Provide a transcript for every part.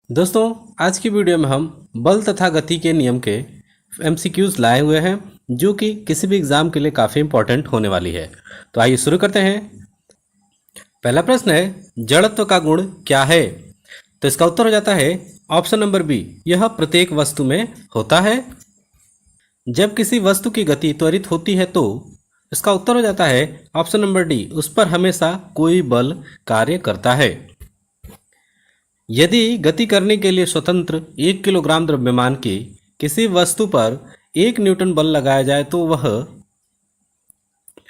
दोस्तों, आज की वीडियो में हम बल तथा गति के नियम के एमसीक्यूज लाए हुए हैं जो कि किसी भी एग्जाम के लिए काफ़ी इंपॉर्टेंट होने वाली है। तो आइए शुरू करते हैं। पहला प्रश्न है, जड़त्व का गुण क्या है? तो इसका उत्तर हो जाता है ऑप्शन नंबर बी, यह प्रत्येक वस्तु में होता है। जब किसी वस्तु की गति त्वरित होती है तो इसका उत्तर हो जाता है ऑप्शन नंबर डी, उस पर हमेशा कोई बल कार्य करता है। यदि गति करने के लिए स्वतंत्र 1 किलोग्राम द्रव्यमान की किसी वस्तु पर 1 न्यूटन बल लगाया जाए तो वह,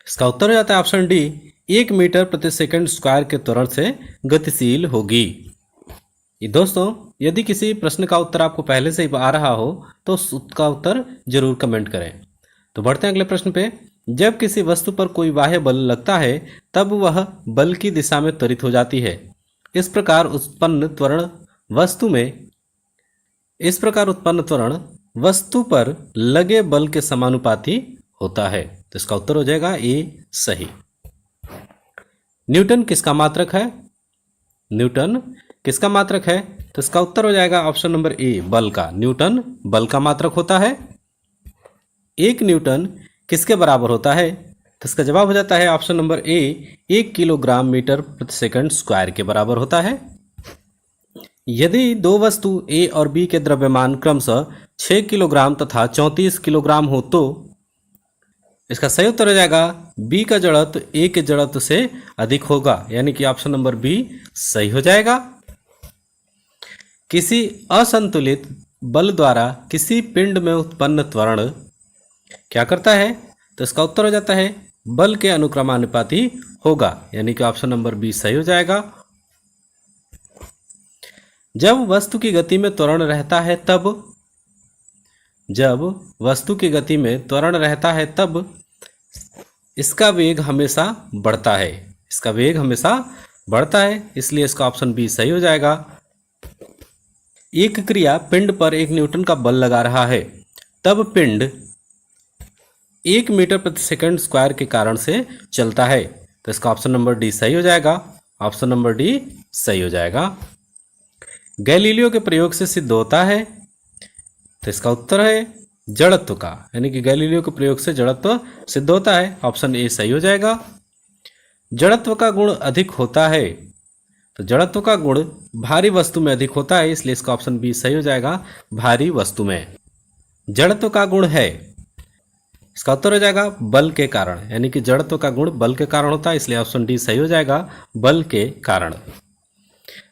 इसका उत्तर हो जाता है ऑप्शन डी, 1 मीटर प्रति सेकंड स्क्वायर के त्वरण से गतिशील होगी। ये दोस्तों, यदि किसी प्रश्न का उत्तर आपको पहले से ही आ रहा हो तो उसका उत्तर जरूर कमेंट करें। तो बढ़ते हैं अगले प्रश्न पे। जब किसी वस्तु पर कोई बाह्य बल लगता है तब वह बल की दिशा में त्वरित हो जाती है। इस प्रकार उत्पन्न त्वरण वस्तु पर लगे बल के समानुपाती होता है। तो इसका उत्तर हो जाएगा ए सही। न्यूटन किसका मात्रक है? न्यूटन किसका मात्रक है? तो इसका उत्तर हो जाएगा ऑप्शन नंबर ए, बल का। न्यूटन बल का मात्रक होता है। 1 न्यूटन किसके बराबर होता है? तो इसका जवाब हो जाता है option number A, 1 kilogram metre प्रति सेकंड स्क्वायर के बराबर होता है। यदि दो वस्तु ए और बी के द्रव्यमान क्रमशः 6 किलोग्राम तथा 34 किलोग्राम हो तो इसका सही उत्तर हो जाएगा बी का जड़त्व ए के जड़त्व से अधिक होगा, यानी कि ऑप्शन नंबर बी सही हो जाएगा। किसी असंतुलित बल द्वारा किसी पिंड में उत्पन्न त्वरण क्या करता है? तो इसका उत्तर हो जाता है बल के अनुक्रमानुपाती होगा, यानी कि ऑप्शन नंबर बी सही हो जाएगा। जब वस्तु की गति में त्वरण रहता है तब इसका वेग हमेशा बढ़ता है। इसलिए इसका ऑप्शन बी सही हो जाएगा। एक क्रिया पिंड पर 1 न्यूटन का बल लगा रहा है, तब पिंड 1 मीटर प्रति सेकंड स्क्वायर के कारण से चलता है। तो इसका ऑप्शन नंबर डी सही हो जाएगा। गैलीलियो के प्रयोग से सिद्ध होता है। तो इसका उत्तर है जड़त्व का, यानी कि गैलीलियो के प्रयोग से जड़त्व सिद्ध होता है। ऑप्शन ए सही हो जाएगा। जड़त्व का गुण अधिक होता है। तो जड़त्व का गुण भारी वस्तु में अधिक होता है, इसलिए इसका ऑप्शन बी सही हो जाएगा, भारी वस्तु में। जड़त्व का गुण है, इसका उत्तर हो जाएगा बल के कारण, यानी कि जड़त्व का गुण बल के कारण होता है, इसलिए ऑप्शन डी सही हो जाएगा, बल के कारण।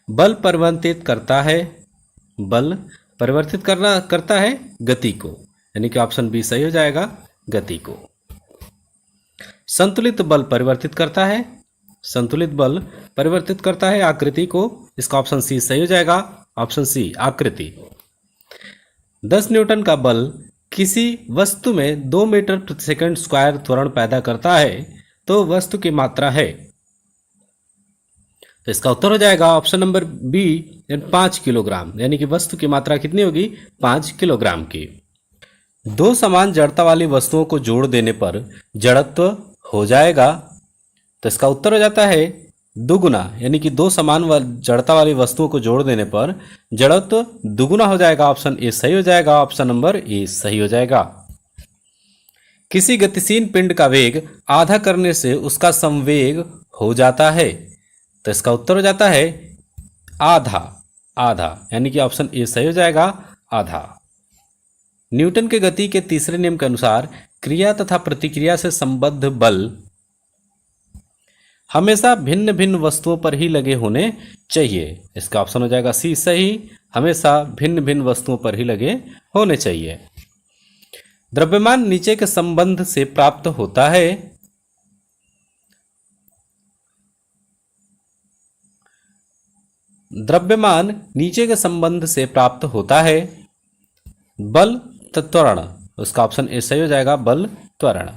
बल परिवर्तित करता है गति को, यानी कि ऑप्शन बी सही हो जाएगा, गति को। संतुलित बल परिवर्तित करता है आकृति को, इसका ऑप्शन सी सही हो जाएगा, ऑप्शन सी आकृति। 10 न्यूटन का बल किसी वस्तु में 2 मीटर प्रति सेकंड स्क्वायर त्वरण पैदा करता है तो वस्तु की मात्रा है। तो इसका उत्तर हो जाएगा ऑप्शन नंबर बी, 5 किलोग्राम, यानी कि वस्तु की मात्रा कितनी होगी? 5 किलोग्राम की। दो समान जड़ता वाली वस्तुओं को जोड़ देने पर जड़त्व हो जाएगा। तो इसका उत्तर हो जाता है दुगुना, यानी कि दो समान जड़ता वाली वस्तुओं को जोड़ देने पर जड़त्व दुगुना हो जाएगा। ऑप्शन ए सही हो जाएगा, ऑप्शन नंबर ए सही हो जाएगा। किसी गतिशील पिंड का वेग आधा करने से उसका समवेग हो जाता है। तो इसका उत्तर हो जाता है आधा, यानी कि ऑप्शन ए सही हो जाएगा, आधा। न्यूटन के गति के तीसरे नियम के अनुसार क्रिया तथा प्रतिक्रिया से संबद्ध बल हमेशा भिन्न भिन्न वस्तुओं पर ही लगे होने चाहिए। इसका ऑप्शन हो जाएगा सी सही, हमेशा भिन्न भिन्न वस्तुओं पर ही लगे होने चाहिए। द्रव्यमान नीचे के संबंध से प्राप्त होता है। बल त्वरण, उसका ऑप्शन ए सही हो जाएगा, बल त्वरण।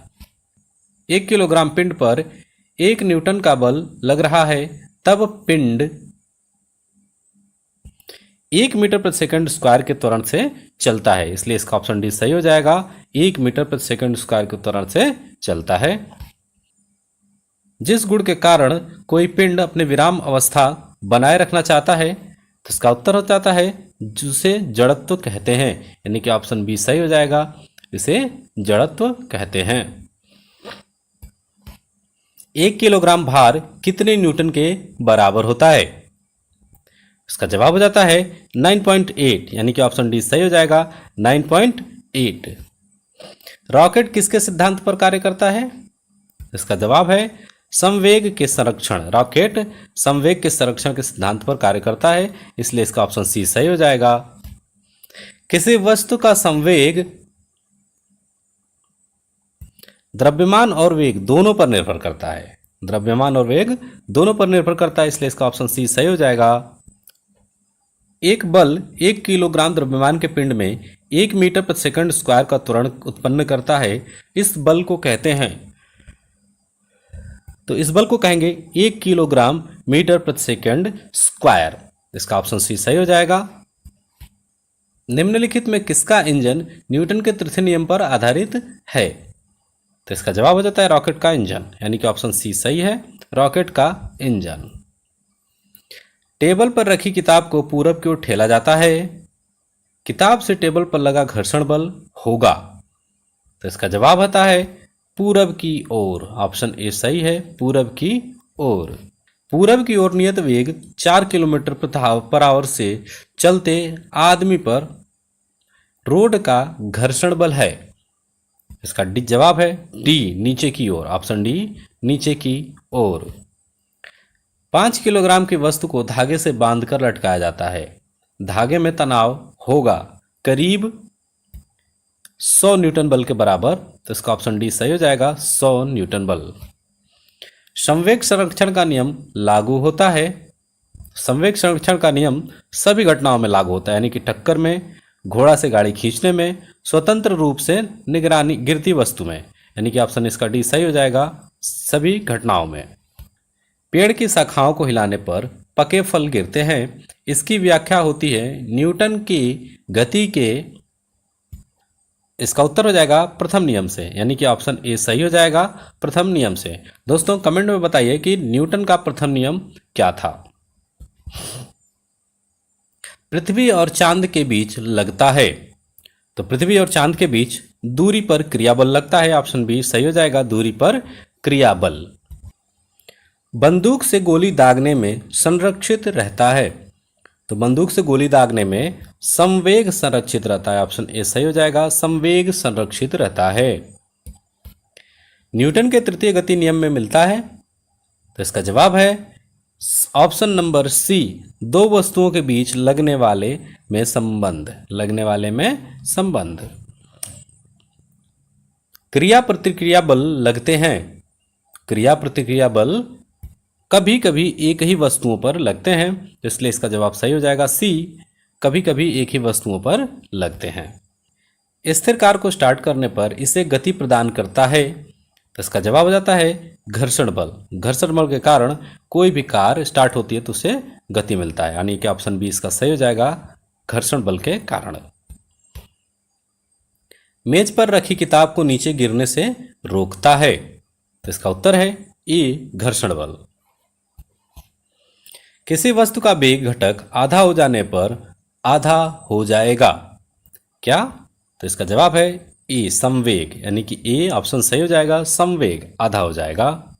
1 किलोग्राम पिंड पर 1 न्यूटन का बल लग रहा है, तब पिंड 1 मीटर प्रति सेकंड स्क्वायर के त्वरण से चलता है, इसलिए इसका ऑप्शन डी सही हो जाएगा, 1 मीटर प्रति सेकंड स्क्वायर के त्वरण से चलता है। जिस गुण के कारण कोई पिंड अपने विराम अवस्था बनाए रखना चाहता है इसका उत्तर हो जाता है जिसे जड़त्व कहते हैं, यानी कि ऑप्शन बी सही हो जाएगा, इसे जड़त्व कहते हैं। 1 किलोग्राम भार कितने न्यूटन के बराबर होता है? इसका जवाब हो जाता है 9.8, यानी कि ऑप्शन डी सही हो जाएगा, 9.8। रॉकेट किसके सिद्धांत पर कार्य करता है? इसका जवाब है संवेग के संरक्षण। रॉकेट संवेग के संरक्षण के सिद्धांत पर कार्य करता है, इसलिए इसका ऑप्शन सी सही हो जाएगा। किसी वस्तु का संवेग द्रव्यमान और वेग दोनों पर निर्भर करता है। द्रव्यमान और वेग दोनों पर निर्भर करता है, इसलिए इसका ऑप्शन सी सही हो जाएगा। एक बल 1 किलोग्राम द्रव्यमान के पिंड में 1 मीटर प्रति सेकंड स्क्वायर का त्वरण उत्पन्न करता है। इस बल को कहते हैं, तो इस बल को कहेंगे 1 किलोग्राम मीटर प्रति सेकंड स्क्वायर। इसका ऑप्शन सी सही हो जाएगा। निम्नलिखित में किसका इंजन न्यूटन के तृतीय नियम पर आधारित है? तो इसका जवाब हो जाता है रॉकेट का इंजन, यानी कि ऑप्शन सी सही है, रॉकेट का इंजन। टेबल पर रखी किताब को पूरब की ओर ठेला जाता है। किताब से टेबल पर लगा घर्षण बल होगा, तो इसका जवाब होता है पूरब की ओर। ऑप्शन ए सही है, पूरब की ओर। पूरब की ओर नियत वेग 4 किलोमीटर पर आवर से चलते आदमी पर रोड का घर्षण बल है। इसका डी जवाब है डी, नीचे की ओर। ऑप्शन डी, नीचे की ओर। 5 किलोग्राम की वस्तु को धागे से बांधकर लटकाया जाता है। धागे में तनाव होगा करीब 100 न्यूटन बल के बराबर, तो इसका ऑप्शन डी सही हो जाएगा, 100 न्यूटन बल। संवेग संरक्षण का नियम लागू होता है। संवेग संरक्षण का नियम सभी घटनाओं में लागू होता है, यानी कि टक्कर में, घोड़ा से गाड़ी खींचने में, स्वतंत्र रूप से निगरानी गिरती वस्तु में, यानी कि ऑप्शन इसका डी सही हो जाएगा, सभी घटनाओं में। पेड़ की शाखाओं को हिलाने पर पके फल गिरते हैं। इसकी व्याख्या होती है न्यूटन की गति के, इसका उत्तर हो जाएगा प्रथम नियम से, यानी कि ऑप्शन ए सही हो जाएगा, प्रथम नियम से। दोस्तों कमेंट में बताइए कि न्यूटन का प्रथम नियम क्या था। पृथ्वी और चांद के बीच लगता है, तो पृथ्वी और चांद के बीच दूरी पर क्रियाबल लगता है। ऑप्शन बी सही हो जाएगा, दूरी पर क्रियाबल। बंदूक से गोली दागने में संरक्षित रहता है, तो बंदूक से गोली दागने में संवेग संरक्षित रहता है। ऑप्शन ए सही हो जाएगा, संवेग संरक्षित रहता है। न्यूटन के तृतीय गति नियम में मिलता है, तो इसका जवाब है ऑप्शन नंबर सी, दो वस्तुओं के बीच लगने वाले में संबंध, लगने वाले में संबंध। क्रिया प्रतिक्रिया बल लगते हैं। क्रिया प्रतिक्रिया बल कभी कभी एक ही वस्तुओं पर लगते हैं, इसलिए इसका जवाब सही हो जाएगा सी, कभी कभी एक ही वस्तुओं पर लगते हैं। स्थिर कार को स्टार्ट करने पर इसे गति प्रदान करता है, तो इसका जवाब हो जाता है घर्षण बल। घर्षण बल के कारण कोई भी कार स्टार्ट होती है तो उसे गति मिलता है, यानी कि ऑप्शन बी इसका सही हो जाएगा, घर्षण बल के कारण। मेज पर रखी किताब को नीचे गिरने से रोकता है, तो इसका उत्तर है ए, घर्षण बल। किसी वस्तु का वेग घटक आधा हो जाने पर आधा हो जाएगा, क्या? तो इसका जवाब है ए, संवेग, यानी कि ए ऑप्शन सही हो जाएगा, संवेग आधा हो जाएगा।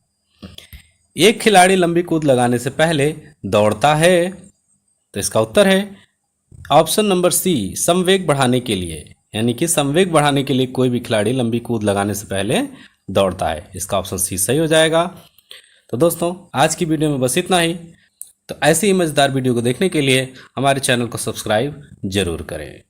एक खिलाड़ी लंबी कूद लगाने से पहले दौड़ता है, तो इसका उत्तर है ऑप्शन नंबर सी, संवेग बढ़ाने के लिए, यानी कि संवेग बढ़ाने के लिए कोई भी खिलाड़ी लंबी कूद लगाने से पहले दौड़ता है। इसका ऑप्शन सी सही हो जाएगा। तो दोस्तों आज की वीडियो में बस इतना ही। तो ऐसी ही मज़ेदार वीडियो को देखने के लिए हमारे चैनल को सब्सक्राइब जरूर करें।